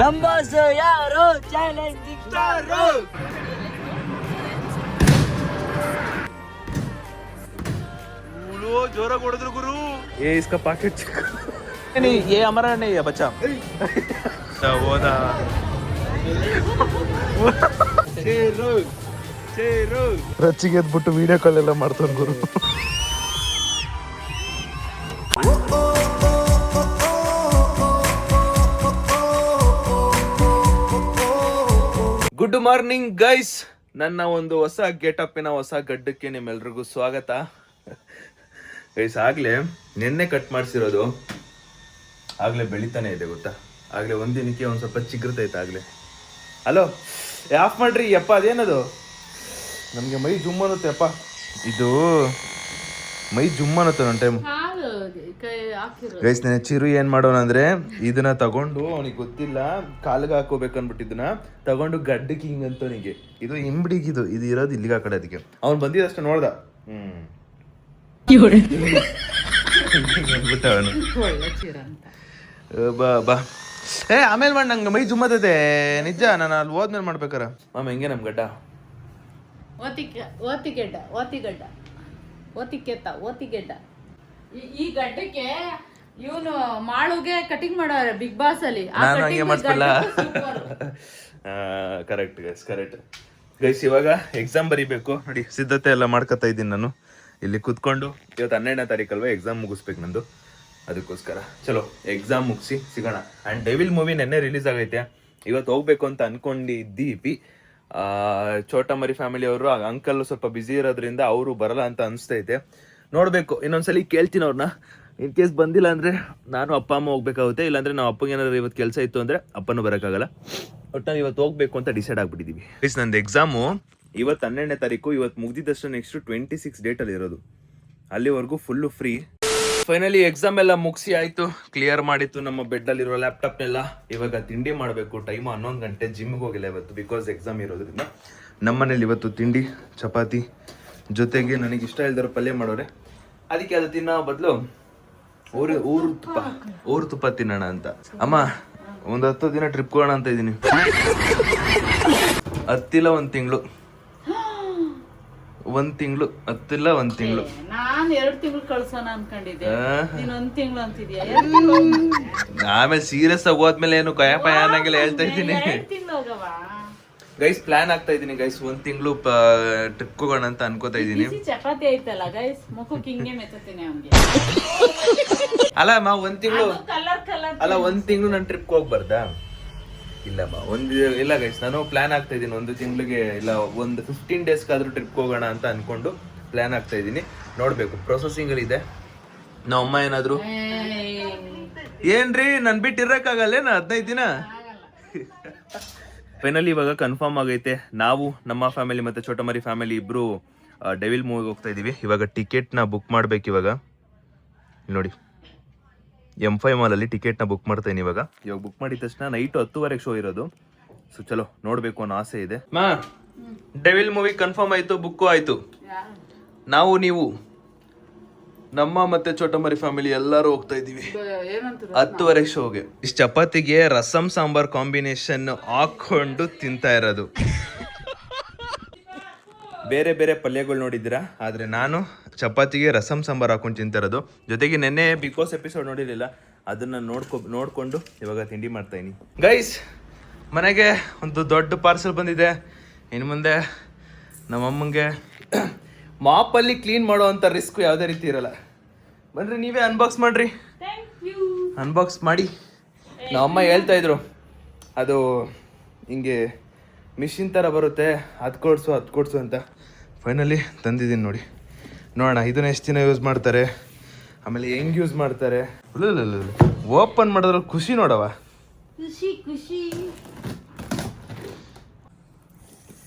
Numbers ಯಾರು challenging star जोरा ಕೊಡಿದ್ರು गुरु ये इसका पैकेट नहीं ये हमारा नहीं है बच्चा वो ना ರಚ್ಚಿಗೆ ಎದ್ಬಿಟ್ಟು ವಿಡಿಯೋ ಕಾಲ್ ಎಲ್ಲ ಮಾಡ್ತಾನೆ ಗುರು. ಗುಡ್ ಮಾರ್ನಿಂಗ್ ಗೈಸ್, ನನ್ನ ಒಂದು ಹೊಸ ಗೆಟಪ್ಪಿನ ಹೊಸ ಗಡ್ಡಕ್ಕೆ ನಿಮ್ಮೆಲ್ರಿಗೂ ಸ್ವಾಗತ. ಗೈಸ್ ಆಗ್ಲೇ ನಿನ್ನೆ ಕಟ್ ಮಾಡಿಸಿರೋದು, ಆಗ್ಲೇ ಬೆಳಿತಾನೆ ಇದೆ ಗೊತ್ತಾ. ಆಗ್ಲೇ ಒಂದಿನಕ್ಕೆ ಒಂದ್ ಸ್ವಲ್ಪ ಚಿಗುರ್ತೈತೆ ಆಗ್ಲೇ. ಹಲೋ ಆಫ್ ಮಾಡ್ರಿ ಅಪ್ಪ, ಅದೇನದು ನಮ್ಗೆ ಮೈ ಜುಮ್ ಅನ್ನುತ್ತೆ ಅಪ್ಪ, ಇದು ಮೈ ಜುಮ್ ಅನ್ನುತ್ತೆ ಒಂದು ಟೈಮ್. ಗೈಸ್ ನಾನು ಚಿರು ಏನ್ ಮಾಡೋಣ ಅಂದ್ರೆ ಇದನ್ನ ತಗೊಂಡು, ಅವನಿಗೆ ಗೊತ್ತಿಲ್ಲ ಕಾಲ್ಗೆ ಹಾಕೋಬೇಕು ಅನ್ಬಿಟ್ಟಿದ್ದನ್ನ ತಗೊಂಡು ಗಡ್ಡಕ್ಕೆ ಹಿಂಗಂತವನಿಗೆ, ಇದು ಇಂಬಡಿಗಿದು ಇದು ಇರೋದು ಇಲ್ಲಿಗೆ ಆ ಕಡೆ, ಅದಕ್ಕೆ ಅವ್ನು ಬಂದಿದ್ದಷ್ಟು ನೋಡ್ದ. ಅವನು ಬಾ ಬಾ ಆಮೇಲೆ ಮಾಡಿ ನಂಗೆ ಮೈ ಜುಮ್ಮತೈತೆ ನಿಜ. ನಾನು ಅಲ್ಲಿ ಹೋದ್ಮೇಲೆ ಮಾಡ್ಬೇಕಾರ. ಮಾಮ ಹೆಂಗೆ ನಮ್ ಗಡ್ಡ? ಓತಿಗೆಡ್ಡ ಈ ಗಡ್ಡಕ್ಕೆ ಇವನು ಮಾಳುಗೆ ಕಟಿಂಗ್ ಮಾಡೋರೆ ಬಿಗ್ ಬಾಸ್ ಅಲ್ಲಿ. ನಾನು ಹಂಗೆ ಮಾಡಿಸ್ಬಿಲ್ಲ. Correct guys, correct guys. ಇವಾಗ ಎಕ್ಸಾಮ್ ಬರೀಬೇಕು ನೋಡಿ, ಸಿದ್ಧತೆ ಎಲ್ಲ ಮಾಡ್ಕೊತಾ ಇದ್ದೀನಿ ನಾನು ಇಲ್ಲಿ ಕೂತ್ಕೊಂಡು. ಇವತ್ತು 12ನೇ ತಾರೀಕಲ್ವಾ ಎಕ್ಸಾಮ್ ಮುಗಿಸ್ಬೇಕು ನಂದು, ಅದಕ್ಕೋಸ್ಕರ ಚಲೋ ಎಕ್ಸಾಮ್ ಮುಗಿಸಿ ಸಿಗೋಣ. ಆ್ಯಂಡ್ ಡೆವಿಲ್ ಮೂವಿ ನೆನ್ನೆ ರಿಲೀಸ್ ಆಗೈತೆ, ಇವತ್ತು ಹೋಗ್ಬೇಕು ಅಂತ ಅನ್ಕೊಂಡಿದ್ದೀವಿ. ಚೋಟ ಮರಿ ಫ್ಯಾಮಿಲಿ ಅವರು, ಅಂಕಲ್ ಸ್ವಲ್ಪ ಬ್ಯುಸಿ ಇರೋದ್ರಿಂದ ಅವರು ಬರಲ್ಲ ಅಂತ ಅನಿಸ್ತೈತೆ. ನೋಡ್ಬೇಕು, ಇನ್ನೊಂದ್ಸಲಿ ಕೇಳ್ತೀನಿ ಅವ್ರನ್ನ. ಇನ್ ಕೇಸ್ ಬಂದಿಲ್ಲ ಅಂದ್ರೆ ನಾನು ಅಪ್ಪ ಅಮ್ಮ ಹೋಗ್ಬೇಕಾಗುತ್ತೆ, ಇಲ್ಲಾಂದ್ರೆ ನಾವು ಅಪ್ಪಗೆ ಏನಾದ್ರು ಇವತ್ತು ಕೆಲಸ ಇತ್ತು ಅಂದ್ರೆ ಅಪ್ಪನೂ ಬರೋಕ್ಕಾಗಲ್ಲ. ಒಟ್ಟು ಇವತ್ತು ಹೋಗ್ಬೇಕು ಅಂತ ಡಿಸೈಡ್ ಆಗ್ಬಿಟ್ಟಿದೀವಿ. ಪ್ಲೀಸ್ ನಂದು ಎಕ್ಸಾಮು ಇವತ್ತು 12ನೇ ತಾರೀಕು, ಇವತ್ತು ಮುಗ್ದಿದ್ದಷ್ಟು ನೆಕ್ಸ್ಟ್ 26 ಡೇಟಲ್ಲಿ ಇರೋದು, ಅಲ್ಲಿವರೆಗೂ ಫುಲ್ಲು ಫ್ರೀ. ಫೈನಲಿ ಎಕ್ಸಾಮ್ ಎಲ್ಲ ಮುಗಿಸಿ ಆಯ್ತು, ಕ್ಲಿಯರ್ ಮಾಡಿತ್ತು ನಮ್ಮ ಬೆಡ್ಡಲ್ಲಿರೋ ಲ್ಯಾಪ್ಟಾಪ್ನೆಲ್ಲ. ಇವಾಗ ತಿಂಡಿ ಮಾಡಬೇಕು. ಟೈಮು 11 ಗಂಟೆ. ಜಿಮ್ಗೆ ಹೋಗಿಲ್ಲ ಇವತ್ತು ಬಿಕಾಸ್ ಎಕ್ಸಾಮ್ ಇರೋದ್ರಿಂದ. ನಮ್ಮನೇಲಿ ಇವತ್ತು ತಿಂಡಿ ಚಪಾತಿ ಜೊತೆಗೆ ನನಗೆ ಇಷ್ಟ ಇಲ್ದಿರೋ ಪಲ್ಯ ಮಾಡೋರೆ, ಅದಕ್ಕೆ ಅದು ತಿನ್ನೋ ಬದಲು ಊರು ತುಪ್ಪ ತಿನ್ನೋಣ ಅಂತ. ಅಮ್ಮ ಒಂದು 10 ದಿನ ಟ್ರಿಪ್ ಹೋಗೋಣ ಅಂತ ಇದ್ದೀನಿ. ಹತ್ತಿಲ್ಲ ಒಂದು ತಿಂಗಳು ಹತ್ತಿಲ್ಲ ಒಂದು ತಿಂಗಳು. ನಾನು 2 ತಿಂಗಳು ಕಳ್ಸೋಣ ಅನ್ಕೊಂಡಿದ್ದೆ, ನೀನು 1 ತಿಂಗಳು ಅಂತಿದ್ಯಾ. ಆಮೇಲೆ ಸೀರಿಯಸ್ ಆಗಿ ಹೋದ್ಮೇಲೆ ಏನು ಕಯಪಾಯ ಅನ್ನಂಗೆಲ್ಲ ಹೇಳ್ತಾ ಇದ್ದೀನಿ. ಗೈಸ್ ಪ್ಲಾನ್ ಆಗ್ತಾ ಇದೀನಿ ಗೈಸ್, 1 ತಿಂಗಳು ಟ್ರಿಪ್ ಹೋಗೋಣ ಅಂತ ಅನ್ಕೋತಾ ಇದೀನಿ. ಚಪಾತಿ ಐತಲ್ಲ ಗೈಸ್, ಮುಖಕ್ಕೆ ಹಿಂಗೆ ಮೆತ್ತತೀನಿ ಅವ್ನಿಗೆ. ಅಲ್ಲ ಮಾ 1 ತಿಂಗಳು ಅಲ್ಲ 1 ತಿಂಗಳು ನಾನು ಟ್ರಿಪ್ ಹೋಗ್ಬಾರ್ದಾ? ಇಲ್ಲಮ್ಮ ಇಲ್ಲ ಗೈಸ್, ನಾನು ಪ್ಲಾನ್ ಆಗ್ತಾ ಇದೀನಿ 1 ತಿಂಗಳಿಗೆ ಇಲ್ಲ ಒಂದು 15 ಡೇಸ್ಗಾದ್ರೂ ಟ್ರಿಪ್ ಹೋಗೋಣ ಅಂತ ಅನ್ಕೊಂಡು ಪ್ಲಾನ್ ಆಗ್ತಾ ಇದೀನಿ. ನೋಡ್ಬೇಕು, ಪ್ರೊಸೆಸಿಂಗ್ ಅಲ್ಲಿ ಇದೆ. ನಮ್ಮ ಅಮ್ಮ ಏನಾದ್ರು ಏನ್ರಿ ನನ್ ಬಿಟ್ಟು ಇರಕ್ಕಾಗಲ್ಲೇನ 15 ದಿನ? ಫೈನಲಿ ಇವಾಗ ಕನ್ಫರ್ಮ್ ಆಗೈತೆ, ನಾವು ನಮ್ಮ ಫ್ಯಾಮಿಲಿ ಮತ್ತೆ ಚೋಟ ಮರಿ ಫ್ಯಾಮಿಲಿ ಇಬ್ರು ಡೆವಿಲ್ ಮೂವಿಗೆ ಹೋಗ್ತಾ ಇದೀವಿ. ಇವಾಗ ಟಿಕೆಟ್ನ ಬುಕ್ ಮಾಡ್ಬೇಕು. ಇವಾಗ ನೋಡಿ M5 ಮಾಲಲ್ಲಿ ಟಿಕೆಟ್ನ ಬುಕ್ ಮಾಡ್ತೇನೆ. ಇವಾಗ ಬುಕ್ ಮಾಡಿದ ತಕ್ಷಣ ನೈಟ್ 10:30 ಶೋ ಇರೋದು. ಸೊ ಚಲೋ ನೋಡ್ಬೇಕು ಅನ್ನೋ ಆಸೆ ಇದೆ. ಮಾ ಡೆವಿಲ್ ಮೂವಿ ಕನ್ಫರ್ಮ್ ಆಯ್ತು, ಬುಕ್ಕು ಆಯ್ತು. ನಾವು ನೀವು ನಮ್ಮ ಮತ್ತೆ ಚೋಟ ಮರಿ ಫ್ಯಾಮಿಲಿ ಎಲ್ಲರೂ ಹೋಗ್ತಾ ಇದೀವಿ 10:30 ಶೋಗೆ. ಇಷ್ಟು ಚಪಾತಿಗೆ ರಸಂ ಸಾಂಬಾರ್ ಕಾಂಬಿನೇಷನ್ ಹಾಕೊಂಡು ತಿಂತಾ ಇರೋದು. ಬೇರೆ ಬೇರೆ ಪಲ್ಯಗಳು ನೋಡಿದ್ದೀರಾ, ಆದ್ರೆ ನಾನು ಚಪಾತಿಗೆ ರಸಂ ಸಾಂಬಾರ್ ಹಾಕೊಂಡು ತಿಂತಾ ಇರೋದು. ಜೊತೆಗೆ ನೆನ್ನೆ ಬಿಗ್ ಬಾಸ್ ಎಪಿಸೋಡ್ ನೋಡಿರಲಿಲ್ಲ, ಅದನ್ನ ನೋಡ್ಕೊಂಡು ಇವಾಗ ತಿಂಡಿ ಮಾಡ್ತಾ ಇದೀನಿ. ಗೈಸ್ ಮನೆಗೆ ಒಂದು ದೊಡ್ಡ ಪಾರ್ಸೆಲ್ ಬಂದಿದೆ. ಇನ್ನು ಮುಂದೆ ನಮ್ಮಮ್ಮಂಗೆ ಮಾಪಲ್ಲಿ ಕ್ಲೀನ್ ಮಾಡೋ ಅಂತ ರಿಸ್ಕ್ ಯಾವುದೇ ರೀತಿ ಇರಲ್ಲ. ಬನ್ರಿ ನೀವೇ ಅನ್ಬಾಕ್ಸ್ ಮಾಡ್ರಿ. ಅನ್ಬಾಕ್ಸ್ ಮಾಡಿ. ನಮ್ಮಮ್ಮ ಹೇಳ್ತಾ ಇದ್ರು ಅದು ಹಿಂಗೆ ಮಿಷಿನ್ ಥರ ಬರುತ್ತೆ, ಅದು ಕೊಡ್ಸು ಅಂತ. ಫೈನಲಿ ತಂದಿದ್ದೀನಿ ನೋಡಿ, ನೋಡೋಣ ಇದನ್ನ ಎಷ್ಟು ದಿನ ಯೂಸ್ ಮಾಡ್ತಾರೆ, ಆಮೇಲೆ ಹೆಂಗೆ ಯೂಸ್ ಮಾಡ್ತಾರೆ. ಓಪನ್ ಮಾಡಿದ್ರೆ ಖುಷಿ ನೋಡವ, ಖುಷಿ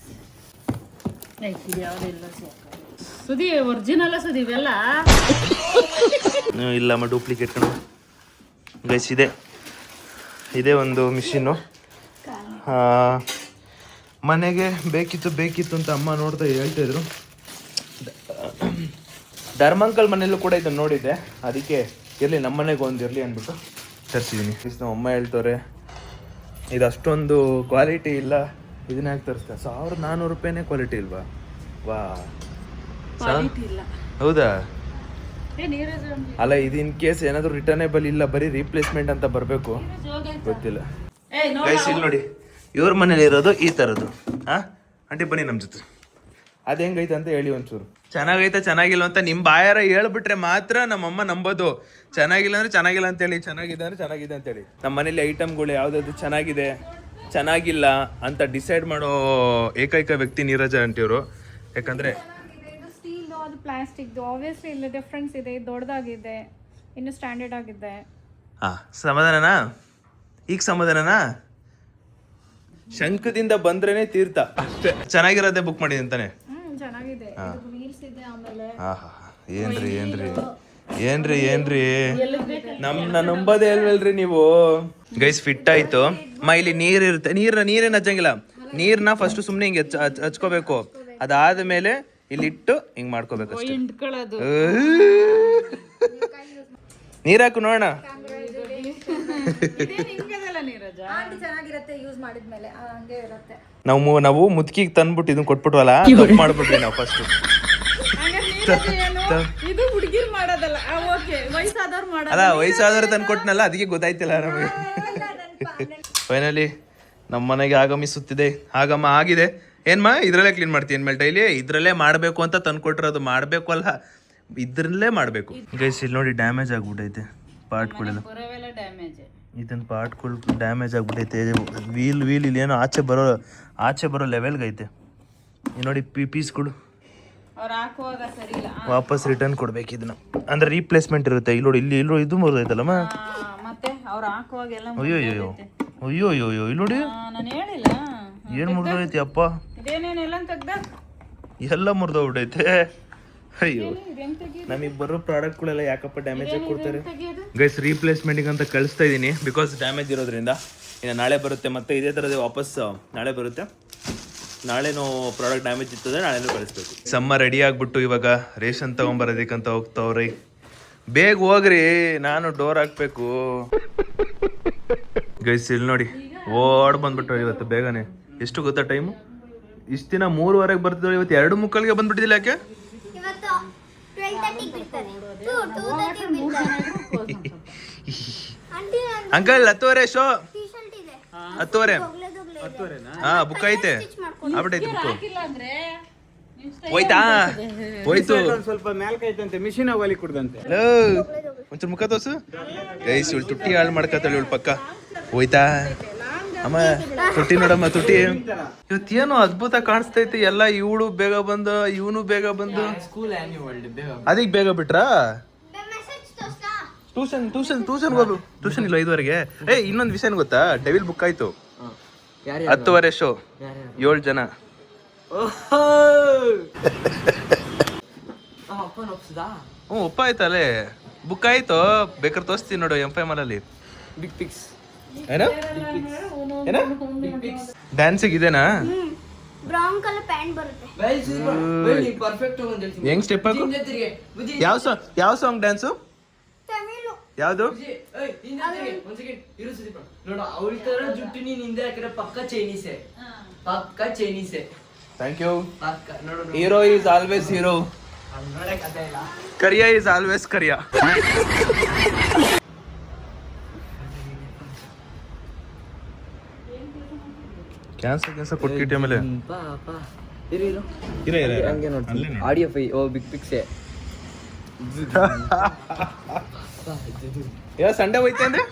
ಸುದಿ ಒರಿಜಿನಲ್ ಸುದಿ ಇವೆಲ್ಲ ಇಲ್ಲಮ್ಮ ಡೂಪ್ಲಿಕೇಟ್ ಕಣ ಗೈಸ್. ಇದೇ ಒಂದು ಮಿಷಿನ್ನು ಮನೆಗೆ ಬೇಕಿತ್ತು ಅಂತ ಅಮ್ಮ ಹೇಳ್ತಾ ಇದ್ರು. ಧರ್ಮಂಕಲ್ ಮನೆಯಲ್ಲೂ ಕೂಡ ಇದನ್ನು ನೋಡಿದ್ದೆ, ಅದಕ್ಕೆ ಇರಲಿ ನಮ್ಮ ಮನೆಗೆ ಒಂದು ಇರಲಿ ಅಂದ್ಬಿಟ್ಟು ತರಿಸಿದ್ದೀನಿ. ನಮ್ಮ ಅಮ್ಮ ಹೇಳ್ತವ್ರೆ ಇದು ಅಷ್ಟೊಂದು ಕ್ವಾಲಿಟಿ ಇಲ್ಲ. ಇದನ್ನ ಯಾಕೆ ತರಿಸ್ತಾ? 1400 ರೂಪಾಯಿನೇ ಕ್ವಾಲಿಟಿ ಇಲ್ವಾ? ವಾ, ಇಲ್ಲ. ಹೌದಾ? ಏ ನೀರಜ್ ಅಲ್ಲ, ಇದು ಇನ್ ಕೇಸ್ ಏನಾದ್ರು ರಿಟರ್ನೇಬಲ್ ಇಲ್ಲ, ಬರೀ ರೀಪ್ಲೇಸ್ಮೆಂಟ್ ಅಂತ ಬರಬೇಕು, ಗೊತ್ತಿಲ್ಲ. ಗೈಸ್ ಇಲ್ಲಿ ನೋಡಿ, ಇವ್ರ ಮನೇಲಿ ಇರೋದು ಈ ಥರದ್ದು. ಹಾಂ ಆಂಟಿ ಬನ್ನಿ ನಮ್ಮ ಜೊತೆ. ಅದು ಹೆಂಗೈತೆ ಅಂತ ಹೇಳಿ ಒಂಚೂರು. ಚೆನ್ನಾಗೈತೆ ಚೆನ್ನಾಗಿಲ್ಲ ಅಂತ ನಿಮ್ಮ ಬಾಯಾರ ಹೇಳ್ಬಿಟ್ರೆ ಮಾತ್ರ ನಮ್ಮಮ್ಮ ನಂಬೋದು. ಚೆನ್ನಾಗಿಲ್ಲ ಅಂದ್ರೆ ಚೆನ್ನಾಗಿಲ್ಲ ಅಂತೇಳಿ, ಚೆನ್ನಾಗಿದೆ ಅಂದ್ರೆ ಚೆನ್ನಾಗಿದೆ ಅಂತೇಳಿ. ನಮ್ಮ ಮನೇಲಿ ಐಟಮ್ಗಳು ಯಾವುದಾದ್ರು ಚೆನ್ನಾಗಿದೆ ಚೆನ್ನಾಗಿಲ್ಲ ಅಂತ ಡಿಸೈಡ್ ಮಾಡೋ ಏಕೈಕ ವ್ಯಕ್ತಿ ನೀರಜ ಆಂಟಿಯವರು. ಯಾಕಂದರೆ ಸ್ಟೀಲ್ ಅದು ಪ್ಲಾಸ್ಟಿಕ್ ಆಬ್ವಿಯಸ್ಲಿ ಇಲ್ಲಿ ಡಿಫ್ರೆನ್ಸ್ ಇದೆ. ದೊಡ್ಡದಾಗಿದೆ, ಇನ್ನು ಸ್ಟ್ಯಾಂಡರ್ಡ್ ಆಗಿದೆ. ಹಾಂ, ಸಮಾಧಾನನಾ? ಈಗ ಸಮಾಧಾನನಾ? ಶಂಕದಿಂದ ಬಂದ್ರೇನೆ ತೀರ್ಥ ಅಷ್ಟೇ. ಚೆನ್ನಾಗಿರೋದೇ ಬುಕ್ ಮಾಡಿ ಅಂತಾನೆ. ಚೆನ್ನಾಗಿದೆ, ವೀಲ್ಸ್ ಇದೆ. ಆಮೇಲೆ ಏನ್ರಿ ನಮ್ಮನ್ನ ನಂಬೋದೇ ಅಲ್ವಲ್ರಿ ನೀವು. ಗೈಸ್ ಫಿಟ್ ಆಯ್ತು. ಇಲ್ಲಿ ನೀರ್ ಇರುತ್ತೆ, ನೀರೇನು ಹಚ್ಚಂಗಿಲ್ಲ. ನೀರ್ನ ಫಸ್ಟ್ ಸುಮ್ನೆ ಹಿಂಗೆ ಹಚ್ಕೋಬೇಕು. ಅದಾದ್ಮೇಲೆ ಇಲ್ಲಿಟ್ಟು ಹಿಂಗ್ ಮಾಡ್ಕೋಬೇಕು ಅಷ್ಟೇ. ನೀರ್ ಹಾಕು ನೋಡೋಣ. ನಾವು ಮುದ್ಕಿಗೆ ತಂದ್ಬಿಟ್ಟು ಇದನ್ನ ಕೊಟ್ಬಿಟ್ವಲ್ಲ, ಮಾಡ್ಬಿಟ್ವಿ ನಾವು ಫಸ್ಟ್. ಅಲ್ಲ, ವಯಸ್ಸಾದವ್ರು ತಂದು ಕೊಟ್ಟನಲ್ಲ, ಅದಕ್ಕೆ ಗೊತ್ತಾಯ್ತಿಲ್ಲ ನಮಗೆ. ಫೈನಲಿ ನಮ್ಮ ಮನೆಗೆ ಆಗಮಿಸುತ್ತಿದೆ. ಆಗಿದೆ. ಏನ್ಮಾ ಇದ್ರಲ್ಲೇ ಕ್ಲೀನ್ ಮಾಡ್ತೀನಿ ಮೇಲೆ ಡೈಲಿ? ಇದ್ರಲ್ಲೇ ಮಾಡಬೇಕು ಅಂತ ತಂದ್ಕೊಟ್ಟಿರೋದು. ಮಾಡಬೇಕು ಅಲ್ಲ, ಇದ್ರಲ್ಲೇ ಮಾಡಬೇಕು. ಗೈಸ್ ಇಲ್ಲಿ ನೋಡಿ, ಡ್ಯಾಮೇಜ್ ಆಗ್ಬಿಟ್ಟೈತೆ ಪಾರ್ಟ್ಗಳೆಲ್ಲ. ಇದನ್ನ ಪಾರ್ಟ್ಗಳು ಡ್ಯಾಮೇಜ್ ಆಗ್ಬಿಟ್ಟೈತೆ. ವೀಲ್ ಇಲ್ಲಿ ಏನೋ ಆಚೆ ಬರೋ ಲೆವೆಲ್ಗೆ ಐತೆ. ನೋಡಿ ಪೀಸ್ಗಳು ವಾಪಸ್ ರಿಟರ್ನ್ ಕೊಡ್ಬೇಕು ಇದನ್ನ. ಅಂದ್ರೆ ರೀಪ್ಲೇಸ್ಮೆಂಟ್ ಇರುತ್ತೆ. ಇಲ್ಲಿ ನೋಡಿ, ಇಲ್ಲಿ ಇದು ಮುರಿದೈತಲ್ಲಮ್ಮ. ಅಯ್ಯೋ ಇಲ್ಲಿ ನೋಡಿ, ಏನ್ ಮುರಿದೈತಿ ಅಪ್ಪ, ಎಲ್ಲ ಮುರಿದೋಗ್ಬಿಟ್ಟೈತೆ. ಅಯ್ಯೋ, ನಮಗೆ ಬರೋ ಪ್ರಾಡಕ್ಟ್ಗಳೆಲ್ಲ ಯಾಕಪ್ಪ ಡ್ಯಾಮೇಜ್ ಆಗಿ ಕೊಡ್ತಾರೆ? ಗೈಸ್ ರೀಪ್ಲೇಸ್ಮೆಂಟಿಗೆ ಅಂತ ಕಳಿಸ್ತಾ ಇದ್ದೀನಿ, ಬಿಕಾಸ್ ಡ್ಯಾಮೇಜ್ ಇರೋದ್ರಿಂದ. ಇನ್ನು ನಾಳೆ ಬರುತ್ತೆ, ಮತ್ತೆ ಇದೇ ಥರದ್ದು ವಾಪಸ್ ನಾಳೆ ಬರುತ್ತೆ. ನಾಳೆನೂ ಪ್ರಾಡಕ್ಟ್ ಡ್ಯಾಮೇಜ್ ಇರ್ತದೆ, ನಾಳೆನೂ ಕಳಿಸ್ಬೇಕು. ಸಮ್ಮ ರೆಡಿ ಆಗ್ಬಿಟ್ಟು ಇವಾಗ ರೇಷನ್ ತಗೊಂಬರೋದಕ್ಕಂತ ಹೋಗ್ತಾವ್ರಿ. ಬೇಗ ಹೋಗ್ರಿ, ನಾನು ಡೋರ್ ಹಾಕ್ಬೇಕು. ಗೈಸ್ ಇಲ್ಲಿ ನೋಡಿ, ಬಂದ್ಬಿಟ್ಟು ಇವತ್ತು ಬೇಗನೆ. ಎಷ್ಟು ಗೊತ್ತಾ ಟೈಮು? ಇಷ್ಟು ದಿನ 3:15 ಬರ್ತಿದ್ರು, ಇವತ್ತು 2:45 ಬಂದ್ಬಿಟ್ಟಿದ್ದಿಲ್ಲ. ಯಾಕೆ? Uncle 10:15 show. 10:15 ಹಾ, ಬುಕ್ ಐತೆ. ಆಗ್ಬಿಟ್ಟೈತೆ ಬುಕ್. ಹೋಯ್ತು ಸ್ವಲ್ಪ ಮೇಲ್ಕೈತಂತೆ, ಮಿಷಿನ್ ಹೋಗಲಿ ಕುಡ್ದಂತೆ. ಒಂಚೂರು ಮುಖ ತೋರ್ಸು. ಗೈಸ್ ಇವಳು ತುಟ್ಟಿ ಹಾಳು ಮಾಡ್ಕತ್ತಾಳೆ ಇವಳು ಪಕ್ಕ. ಹೋಯ್ತಾ ಅಮ್ಮ? ತುಟ್ಟಿ ನೋಡಮ್ಮ, ತುಟ್ಟಿ. ಇವತ್ತೇನು ಅದ್ಭುತ ಕಾಣಿಸ್ತೈತಿ. ಎಲ್ಲ ಇವಳು ಬೇಗ ಬಂದು, ಇವನು ಬೇಗ ಬಂದು. ಅದಕ್ಕೆ ಬೇಗ ಬಿಟ್ರಾ? ಟ್ಯೂಷನ್ ಹೋಗು. ಟ್ಯೂಷನ್ ಇಲ್ಲ 5:15. ಇನ್ನೊಂದು ವಿಷಯ ಗೊತ್ತಾ? ಡೆವಿಲ್ ಬುಕ್ ಆಯ್ತು. 10:15 ಶೋ, 7 ಜನ. ಒಪ್ಪ ಆಯ್ತಲ್ಲೇ, ಬುಕ್ ಆಯ್ತು. ಬೇಕಾದ್ರೆ ತೋರಿಸ್ತೀನಿ ನೋಡು M5 ಅಲ್ಲಿ. ಬಿಗ್ ಪಿಕ್ಸ್ ಡ್ಯಾನ್ಸಿಗೆ ಇದೇನಾ? ಬ್ರೌನ್ ಕಲರ್ ಪ್ಯಾಂಟ್ ಬರುತ್ತೆ. ಪರ್ಫೆಕ್ಟ್ ಹೆಂಗ್ ಸ್ಟೆಪ್ ಹಾಕು? ಯಾವ ಸಾಂಗ್ ಡ್ಯಾನ್ಸು? ತಮಿಳು. ಯಾವುದು? ನೋಡು, ಅವಳ ತರ ಜುಟ್ಟು ನೀನ್ ಹಿಂದೆ ಹಾಕಿದ್ರೆ ಪಕ್ಕ ಚೈನೀಸೆ. Thank you. Hero is always hero. Kariya is always Kariya. Cancer ಕೊಟ್ಕಿಟ್ಟಿ ಆಮೇಲೆ ಆಡಿಯೋ ಫೈ. ಓ ಬಿಗ್ ಪಿಕ್ಸೆ. ಸಂಡೇ ಹೋಯ್ತೆ ಅಂದ್ರೆ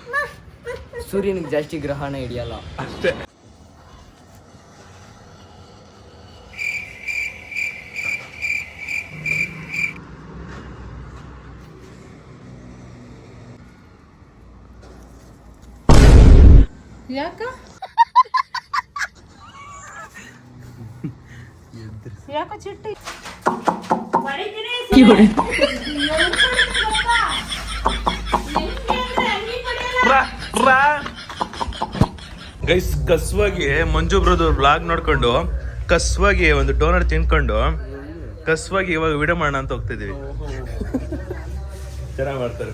ಸೂರ್ಯನಿಗೆ ಜಾಸ್ತಿ ಗ್ರಹಣ ಹಿಡಿಯಲ್ಲ ಅಷ್ಟೇ. ಯಾಕ ಚಿಟ್ಟಿ ಗೈಸ್, ಕಸ್ವಾಗಿ ಮಂಜು ಬ್ರದರ್ ಬ್ಲಾಗ್ ನೋಡ್ಕೊಂಡು ಕಸ್ವಾಗಿ ಒಂದು ಡೋನರ್ ತಿನ್ಕೊಂಡು ಕಸ್ವಾಗಿ ಇವಾಗ ವಿಡಿಯೋ ಮಾಡೋಣ ಅಂತ ಹೋಗ್ತಿದೀವಿ. ಚೆನ್ನಾಗಿ ಮಾಡ್ತಾರೆ.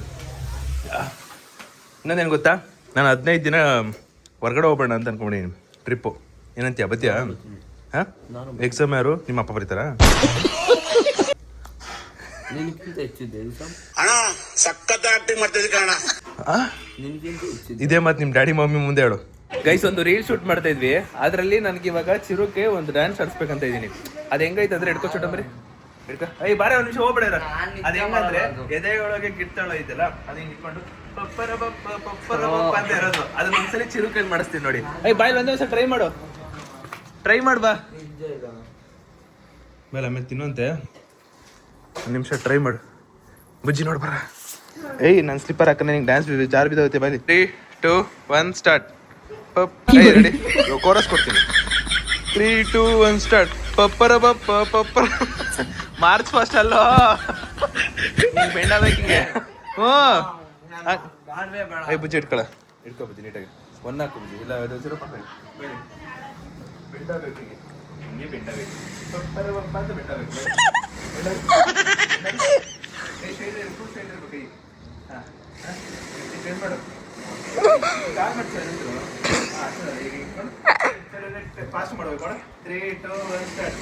ಇನ್ನೊಂದೇನು ಗೊತ್ತಾ, ನಾನು 15 ದಿನ ಹೊರಗಡೆ ಹೋಗೋಣ ಅಂತ ಅನ್ಕೊಂಡಿನಿ ಟ್ರಿಪ್ಪು. ಏನಂತೀಯ ಬತ್ತೀಯಾ? ಹಾಂ, ಎಕ್ಸಾಮ್ ಯಾರು ನಿಮ್ಮ ಅಪ್ಪ ಬರೀತಾರಾ? ಇದೇ ಮಾತು ನಿಮ್ಮ ಡ್ಯಾಡಿ ಮಮ್ಮಿ ಮುಂದೆ ಹೇಳು. ಗೈಸ್, ಒಂದು ರೀಲ್ ಶೂಟ್ ಮಾಡ್ತಾ ಇದ್ವಿ. ಅದರಲ್ಲಿ ನನಗೆ ಇವಾಗ ಚಿರುಕ್ಕೆ ಒಂದು ಡ್ಯಾನ್ಸ್ ಆಡಿಸ್ಬೇಕಂತ ಇದ್ದೀನಿ. ಅದು ಹೆಂಗೈತೆ ಅಂದ್ರೆ ಹಿಡ್ಕೊ ಚೋಟಂಬರಿ ಹಿಡ್ಕ. ಐ ಬಾರೆ ಒಂದು ನಿಮಿಷ ಹೋಗ್ಬಿಡ. ಅದು ಹೆಂಗಂದ್ರೆ ಎದೆಯೊಳಗೆ ಗಿಟ್ಟಾಳ ಐತಲ್ಲ, ಅದು ಹಿಂಗೆ ಇಟ್ಕೊಂಡು ಪಪ್ಪರ ಬಪ್ಪ ಪಪ್ಪರ ಬಪ್ಪ ಅಂತ ಇರೋದು. ಅದನ್ನ ಒಂದ್ಸಲಿ ಚಿರುಕಲ್ಲಿ ಮಾಡಿಸ್ತೀನಿ ನೋಡಿ. ಐ ಬಾಯ್ ಒಂದೇ ಒಂದ್ಸಲ ಟ್ರೈ ಮಾಡು, ಟ್ರೈ ಮಾಡ್ಬಾ ಮೇಲೆ. ಆಮೇಲೆ ತಿನ್ನುವಂತೆ ಒಂದು ನಿಮಿಷ ಟ್ರೈ ಮಾಡು. ಬುಜ್ಜಿ ನೋಡ್ಬಾರ. ಏಯ್, ನಾನು ಸ್ಲಿಪ್ಪರ್ ಹಾಕ, ನಿಂಗೆ ಡ್ಯಾನ್ಸ್ ಜಾರ್ ಬಿದ್ದೋಗುತ್ತೆ. ಬಾಯ್ 3, 2, 1 ಸ್ಟಾರ್ಟ್. ರೆಡಿ, ಕೋರಸ್ ಕೊಡ್ತೀನಿ. 3, 2, 1 ಸ್ಟಾರ್ಟ್. ಪಪ್ಪರ ಬಪ್ಪ ಪಪ್ಪರ. ಮಾರ್ಚ್ ಫಸ್ಟ್ ಅಲ್ಲೋ, ಬೆಂಡ ಬೇಕಿಗೆ. ಹ್ಞೂ, ಐ ಬುಜ್ಜಿ ಇಟ್ಕೊಳ, ಇಟ್ಕೊ ಬುಜ್ಜಿ ನೀಟಾಗಿ. ಒನ್ ಹಾಕು ಬುಜ್ಜಿ, ಇಲ್ಲ ಅದು 0 ಬೆಂಡ ಬೇಕಿಗೆ. ಹಿಂಗೆ ಬೆಂಡ ಬೇಕು. ಪಪ್ಪರ ಬಪ್ಪ ಅಂತ ಬೆಂಡ ಬೇಕು. ಫಾಸ್ಟ್ ಮಾಡಬೇಕು. 3, 2, 1 ಸ್ಟಾರ್ಟ್.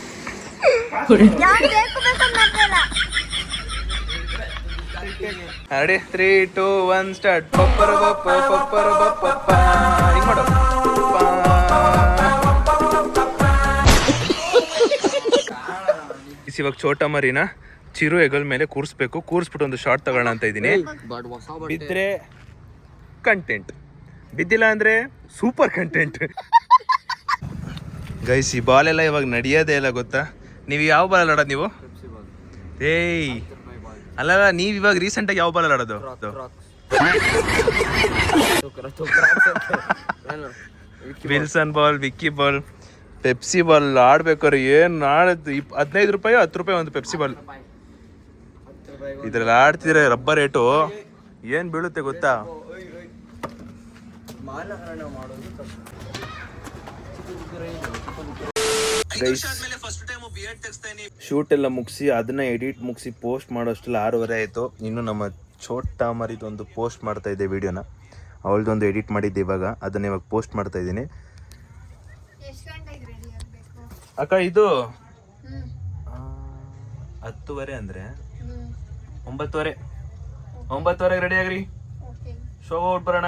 Ready, 3, 2, 1 start. ಪಪ್ಪರ ಬಪ್ಪ ಪಪ್ಪರ ಬಪ್ಪ. ಹಿಂಗ್ ಮಾಡು. ಇವಾಗ ಚೋಟ ಮರಿನ ಚಿರು ಹೆಗಲ್ ಮೇಲೆ ಕೂರಿಸ್ಬೇಕು. ಕೂರಿಸ್ಬಿಟ್ಟು ಒಂದು ಶಾರ್ಟ್ ತಗೋಣ ಅಂತ ಇದ್ದೀನಿ. ಬಿದ್ದರೆ ಕಂಟೆಂಟ್, ಬಿದ್ದಿಲ್ಲ ಅಂದರೆ ಸೂಪರ್ ಕಂಟೆಂಟ್. ಗೈಸ್, ಈ ಬಾಲೆಲ್ಲ ಇವಾಗ ನಡೆಯೋದೇ ಇಲ್ಲ ಗೊತ್ತಾ? ನೀವು ಯಾವ ಬಾಲ್ ಆಡೋದು ನೀವು? ಏಯ್ ಅಲ್ಲಲ್ಲ, ನೀವು ಇವಾಗ ರೀಸೆಂಟಾಗಿ ಯಾವ ಬಾಲ್ ಆಡೋದು? Wilson ball, Vicky ball, Pepsi ball ಆಡ್ಬೇಕಾದ್ರೆ ಏನು ಆಡೋದು? 15 ರೂಪಾಯಿ 10 ರೂಪಾಯಿ ಒಂದು ಪೆಪ್ಸಿ ಬಾಲ್. ಇದ್ರಲ್ಲಿ ಆಡ್ತಿದ್ರೆ ರಬ್ಬರ್ ರೇಟು ಏನು ಬೀಳುತ್ತೆ ಗೊತ್ತಾ? ಶೂಟ್ ಎಲ್ಲ ಮುಗಿಸಿ ಅದನ್ನ ಎಡಿಟ್ ಮುಗಿಸಿ ಪೋಸ್ಟ್ ಮಾಡೋಷ್ಟೆಲ್ಲ 6:30 ಆಯಿತು. ಇನ್ನು ನಮ್ಮ ಚೋಟ ಮರಿದೊಂದು ಪೋಸ್ಟ್ ಮಾಡ್ತಾ ಇದ್ದೆ ವಿಡಿಯೋನ. ಅವಳದೊಂದು ಎಡಿಟ್ ಮಾಡಿದ್ದೆ, ಇವಾಗ ಅದನ್ನ ಇವಾಗ ಪೋಸ್ಟ್ ಮಾಡ್ತಾ ಇದ್ದೀನಿ. ಅಕ್ಕ ಇದು 10:30 ಅಂದರೆ 9:30 ರೆಡಿ ಆಗ್ರಿ, ಶೋ ಔಟ್ ಬರೋಣ.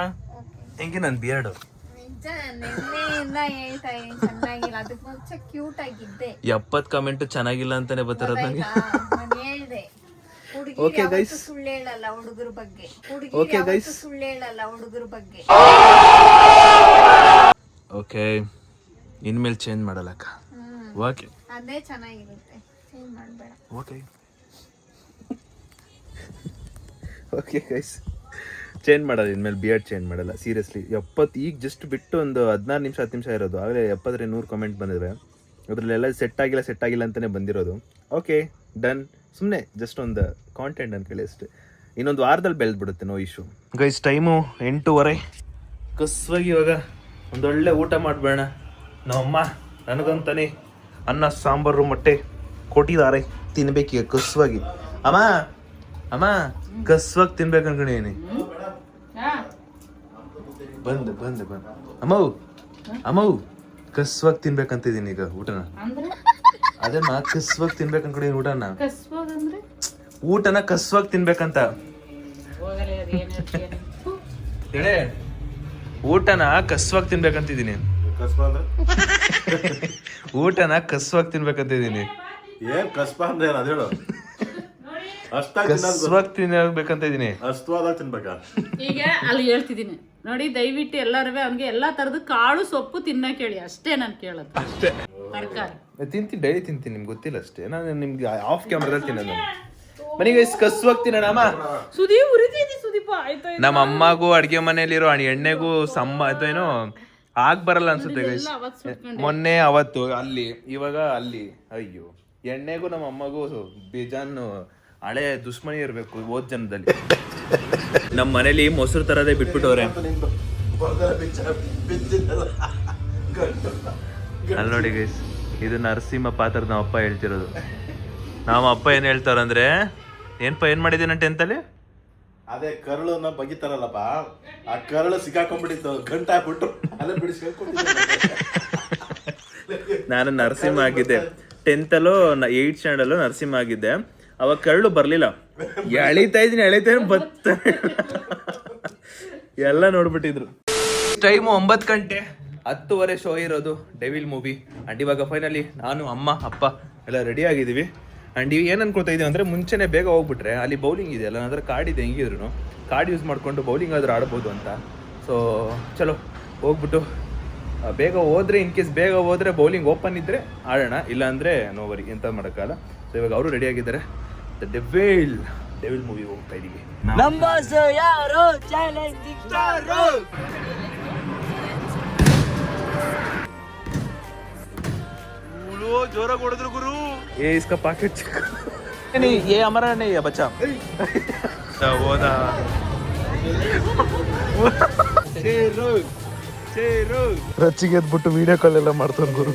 ಹೆಂಗೆ ನನ್ನ ಬಿಯರ್ಡು 70 ಕಮೆಂಟ್ ಚೆನ್ನಾಗಿಲ್ಲ ಅಂತಾನೆ ಬರ್ತಿರೋದು ನನಗೆ. Okay guys, okay guys, okay, ಇನ್ಮೇಲೆ ಚೇಂಜ್ ಮಾಡಲ್ಲಕ್ಕ. ಓಕೆ, ಅದೇ ಚೆನ್ನಾಗಿರುತ್ತೆ, ಚೇಂಜ್ ಮಾಡಬೇಡ. ಓಕೆ ಓಕೆ ಗೈಸ್, ಚೇಂಜ್ ಮಾಡೋದು ಇನ್ಮೇಲೆ, ಬಿಯರ್ಡ್ ಚೇಂಜ್ ಮಾಡಲ್ಲ ಸೀರಿಯಸ್ಲಿ. 70 ಈಗ ಜಸ್ಟ್ ಬಿಟ್ಟು ಒಂದು 16 ನಿಮಿಷ 10 ನಿಮಿಷ ಇರೋದು, ಆಗಲೇ 70-100 ಕಮೆಂಟ್ ಬಂದಿವೆ. ಅದರಲ್ಲೆಲ್ಲ ಸೆಟ್ ಆಗಿಲ್ಲ ಅಂತಲೇ ಬಂದಿರೋದು. ಓಕೆ ಡನ್, ಸುಮ್ಮನೆ ಜಸ್ಟ್ ಒಂದು ಕಾಂಟೆಂಟ್ ಅನ್ಕೊಳ್ಳಿ ಅಷ್ಟೇ. ಇನ್ನೊಂದು ವಾರದಲ್ಲಿ ಬೆಳೆದ್ಬಿಡುತ್ತೆ, ನೋ ಇಶ್ಯೂ. Guys, time 8:30. ಕಸ್ವಾಗಿ ಇವಾಗ ಒಂದೊಳ್ಳೆ ಊಟ ಮಾಡಬೇಡ. ನಮ್ಮಮ್ಮ ನನಗಂತಾನೆ ಅನ್ನ ಸಾಂಬಾರು ಮೊಟ್ಟೆ ಕೊಟ್ಟಿದ್ದಾರೆ, ತಿನ್ಬೇಕೀಗ ಕಸ್ವಾಗಿ. ಅಮ್ಮ ಕಸ್ವಾಗಿ ತಿನ್ಬೇಕು ಅನ್ಕೊಂಡಿದ್ದೀನಿ. ಬಂದು ಅಮ್ಮವು ಕಸ್ವಾಗಿ ತಿನ್ಬೇಕಂತಿದ್ದೀನಿ ಈಗ ಊಟನ. ಅದನ್ನ ಕಸ್ವಾಗಿ ತಿನ್ಬೇಕು ಅನ್ಕೊಂಡಿದ್ದೀನಿ ಊಟನ ಕಸ್ವಾಗಿ ತಿನ್ಬೇಕಂತ ಹೇಳಿ. ಊಟನ ಕಸ್ವಾಗಿ ತಿನ್ಬೇಕಂತಿದ್ದೀನಿ. ಊಟನ ಕಸ್ವಾಗಿ ತಿನ್ಬೇಕಂತಿದ್ದೀನಿ. ಏನ್ ಕಸ್ಬ ಅಂದ್ರೆ ಅದ ಹೇಳು. ಕಸ್ವಾಗಿ ತಿನ್ಬೇಕಂತ ಇದೀನಿ. ಅಷ್ಟವಾದಾಗ ತಿನ್ಬೇಕಾ? ಈಗ ಅಲ್ಲಿ ಹೇಳ್ತಿದ್ದೀನಿ ನೋಡಿ, ದಯವಿಟ್ಟು ಎಲ್ಲರೂ ಅವ್ನಿಗೆ ಎಲ್ಲಾ ತರದ ಕಾಳು ಸೊಪ್ಪು ತಿನ್ನಕ್ ಹೇಳಿ, ಅಷ್ಟೇ ನಾನು ಕೇಳೋದು. ಅಷ್ಟೇ ತರಕಾರಿ ತಿಂತೀನಿ, ಡೈಲಿ ತಿಂತೀನಿ, ನಿಮ್ಗೆ ಗೊತ್ತಿಲ್ಲ ಅಷ್ಟೇ. ನಾನು ನಿಮ್ಗೆ ಆಫ್ ಕ್ಯಾಮ್ರಾದಲ್ಲಿ ತಿನ್ನೋದು. ಮನೆಗೆ ಕಸ್ವಾಗಿ ತಿನ್ನೋಣ ಅಮ್ಮ. ಸುದೀಪ ಆಯ್ತು. ನಮ್ಮ ಅಮ್ಮಗೂ ಅಡ್ಗೆ ಮನೇಲಿರೋ ಎಣ್ಣೆಗೂ ಏನೋ ಆಗ್ ಬರಲ್ಲ ಅನ್ಸುತ್ತೆ ಗೈಸ್. ಮೊನ್ನೆ ಅವತ್ತು ಅಲ್ಲಿ, ಇವಾಗ ಅಲ್ಲಿ. ಅಯ್ಯೋ, ಎಣ್ಣೆಗೂ ನಮ್ಮ ಅಮ್ಮಗೂ ಬೇಜಾನ್ ಹಳೆ ದುಶ್ಮನಿ ಇರಬೇಕು ಓದ್ ಜನದಲ್ಲಿ. ನಮ್ಮ ಮನೇಲಿ ಮೊಸರು ತರದೇ ಬಿಟ್ಬಿಟ್ಟವ್ರೆ. ಅಲ್ಲಿ ನೋಡಿ ಗೈಸ್, ಇದು ನರಸಿಂಹ ಪಾತ್ರದ ನಮ್ಮ ಅಪ್ಪ ಹೇಳ್ತಿರೋದು. ನಮ್ಮ ಅಪ್ಪ ಏನ್ ಹೇಳ್ತಾರಂದ್ರೆ, ಏನ್ ಮಾಡಿದ್ದೀನ 10th ಅಲ್ಲಿ ಅದೇ ಕರಳನ್ನ ಬಗಿತಾರಲ್ಲಪ್ಪ, ಆ ಕರಳು ಸಿಕ್ಕಾಕೊಂಡ್ಬಿಟ್ಟಿತ್ತು, ಗಂಟ ಹಾಕ್ಬಿಟ್ಟು ಅಲ್ಲೇ ಬಿಡಿಸ್ಕೊಂಡು ನಾನು ನರಸಿಂಹ ಆಗಿದ್ದೆ 10th ಅಲ್ಲೋ 8th ಸ್ಟ್ಯಾಂಡಲ್ಲೋ ನರಸಿಂಹ ಆಗಿದ್ದೆ. ಅವಾಗ ಕರಳು ಬರ್ಲಿಲ್ಲ, ಎಳಿತಾ ಇದೀನಿ ಬತ್ತ ಎಲ್ಲ ನೋಡ್ಬಿಟ್ಟಿದ್ರು. ಟೈಮು 9 ಗಂಟೆ 10:30 ಶೋ ಇರೋದು ಡೆವಿಲ್ ಮೂವಿ. ಅಂಡ್ ಇವಾಗ ಫೈನಲಿ ನಾನು ಅಮ್ಮ ಅಪ್ಪ ಎಲ್ಲ ರೆಡಿ ಆಗಿದ್ದೀವಿ. ಆ್ಯಂಡ್ ಇವು ಏನು ಅನ್ಕೊಳ್ತಾ ಇದೀವಿ ಅಂದರೆ ಮುಂಚೆನೇ ಬೇಗ ಹೋಗ್ಬಿಟ್ರೆ ಅಲ್ಲಿ ಬೌಲಿಂಗ್ ಇದೆಯಲ್ಲ, ನಂತರ ಕಾರ್ಡಿದೆ, ಹೆಂಗಿದ್ರು ಕಾರ್ಡ್ ಯೂಸ್ ಮಾಡಿಕೊಂಡು ಬೌಲಿಂಗ್ ಆದರೂ ಆಡ್ಬೋದು ಅಂತ. ಸೊ ಚಲೋ ಹೋಗ್ಬಿಟ್ಟು ಬೇಗ ಹೋದರೆ, ಇನ್ ಕೇಸ್ ಬೇಗ ಹೋದರೆ ಬೌಲಿಂಗ್ ಓಪನ್ ಇದ್ದರೆ ಆಡೋಣ, ಇಲ್ಲಾಂದರೆ ನೋವರಿ ಎಂತ ಮಾಡೋಕ್ಕಲ್ಲ. ಸೊ ಇವಾಗ ಅವರು ರೆಡಿ ಆಗಿದ್ದಾರೆ. ದ ಡೆವಿಲ್ ಮೂವಿ ಹೋಗ್ತಾ ಇದ್ದೀವಿ. ಜೋರಾಗಿ ಹೊಡೆದ್ರು ಗುರು. ಏ ಇಸ್ಕಾ ಪಾಕೆಟ್ ಏ ಹಮಾರಾ नहीं है बच्चा ಹೋದ ರಚ್ಚಿಗೆ ಎದ್ಬಿಟ್ಟು ವಿಡಿಯೋ ಕಾಲ್ ಎಲ್ಲ ಮಾಡ್ತಾರೆ ಗುರು.